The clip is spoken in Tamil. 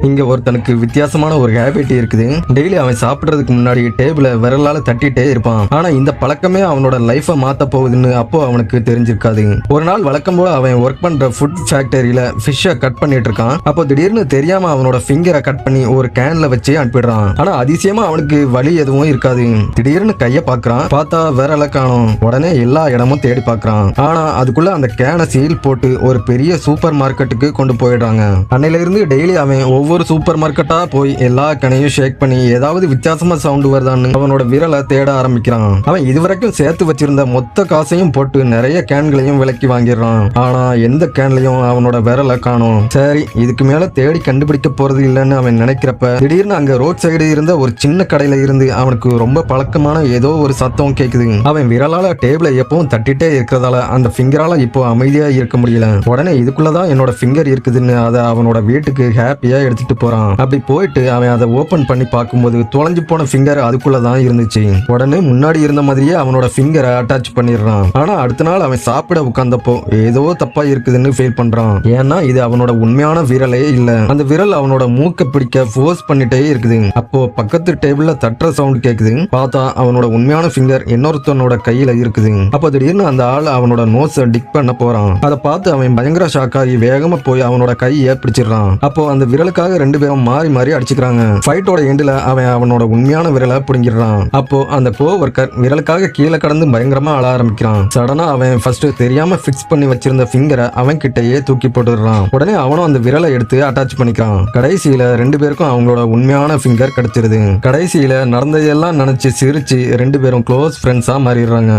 இங்க ஒருத்தனுக்கு வித்தியாசமான ஒரு ஹேபிட் இருக்குது. டெய்லி அவன் சாப்பிடுறதுக்கு முன்னாடி டேபிள விரலால தட்டிட்டே இருப்பான். ஆனா இந்த பழக்கமே அவனோட லைஃபை மாத்த போகுதுன்னு அப்போ அவனுக்கு தெரிஞ்சிருக்காது. ஒரு நாள் வழக்கம் போல அவன் ஒர்க் பண்ற ஃபுட் ஃபேக்டரியில ஃபிஷ்ஷை கட் பண்ணிட்டு இருக்கான். அப்போ திடீர்னு தெரியாம அவனோட ஃபிங்கரை கட் பண்ணி ஒரு கேன்ல வச்சு அனுப்பிடுறான். ஆனா அதிசயமா அவனுக்கு வலி எதுவும் இருக்காது. திடீர்னு கைய பாக்குறான், பார்த்தா விரல காணோம். உடனே எல்லா இடமும் தேடி பாக்குறான். ஆனா அதுக்குள்ள அந்த கேனை சீல் போட்டு ஒரு பெரிய சூப்பர் மார்க்கெட்டுக்கு கொண்டு போயிடுறாங்க. அன்னையில இருந்து டெய்லி அவன் ஒவ்வொரு சூப்பர் மார்க்கெட்டா போய் எல்லா கனையும் ஷேக் பண்ணி ஏதாவது வித்தியாசமா சவுண்ட் வருதான்னு அவனோட விரலை தேட ஆரம்பிக்கிறான். அவன் இதுவரைக்கும் சேர்த்து வச்சிருந்த மொத்த காசையும் போட்டு நிறைய கேன்களையும் விலக்கி வாங்கிடுறான். ஆனா எந்த கேன்லயும் அவனோட விரலை காணோம். சரி, இதுக்கு மேல தேடி கண்டுபிடிக்க போறது இல்லைன்னு அவன் நினைக்கிறப்ப திடீர்னு அங்க ரோட் சைடு இருந்த ஒரு சின்ன கடையில இருந்து அவனுக்கு ரொம்ப பழக்கமான ஏதோ ஒரு சத்தம் கேக்குது. அவன் விரலால டேபிளை எப்பவும் தட்டிட்டே இருக்கிறதால அந்த ஃபிங்கரால இப்போ அமைதியா இருக்க முடியல. உடனே இதுக்குள்ளதான் என்னோட ஃபிங்கர் இருக்குதுன்னு அதை அவனோட வீட்டுக்கு ஹாப்பியா எடுத்துட்டு போறான். அப்படி போயிட்டு அவன் அதை ஓபன் பண்ணி பார்க்கும்போது தொலைஞ்சு போன ஃபிங்கர் அதுக்குள்ளதான் இருந்துச்சு. உடனே முன்னாடி இருந்த மாதிரியே அவனோட ஃபிங்கரை அட்டாச் பண்ணிடுறான். ஆனா அடுத்த நாள் அவன் சாப்பிட உட்கார்ந்தப்போ ஏதோ தப்பா இருக்குதுன்னு ஃபீல் பண்றான். ஏன்னா இது அவனோட உண்மையான விரலே இல்ல. அந்த விரல் அவனோட மூக்க பிடிக்க ஃபோர்ஸ் பண்ணிட்டே இருக்குது. அப்போ பக்கத்து டேபிள்ல தட்டுற சவுண்ட் கேக்குது. பார்த்தா அவனோட உண்மையான ஃபிங்கர் இன்னொருத்தனோட கையில இருக்குது. அப்போ திடீர்னு அந்த ஆள் அவனோட நோஸை டிக் பண்ண போறான். அதை பார்த்து அவன் பயங்கர ஷாக் ஆகி வேகமா போய் அவனோட கையை பிடிச்சிடறான். அப்போ அந்த விரலுக்காக ரெண்டு பேரும் மாறி மாறி அடிச்சுக்கிறாங்க. ஃபைட்டோட எண்டுல அவனோட உண்மையான விரலை பிடுங்கிடுறான். அப்போ அந்த கோவர்க்கர் விரலுக்காக கீழே கடந்து பயங்கரமா அழ ஆரம்பிக்கிறான். சடனா அவன் ஃபர்ஸ்ட் தெரியாம பிக்ஸ் பண்ணி வச்சிருந்த ஃபிங்கரை அவன் கிட்டயே தூக்கி போட்டுடுறான். உடனே அவனும் அந்த விரலை எடுத்து அட்டாச் பண்ணிக்கிறான். கடைசியில ரெண்டு பேருக்கும் அவங்களோட உண்மையான ஃபிங்கர் கிடைச்சிருது. கடைசியில நடந்ததெல்லாம் நினைச்சு சிரிச்சு ரெண்டு பேரும் க்ளோஸ் ஃப்ரெண்ட்ஸா மாறிடுறாங்க.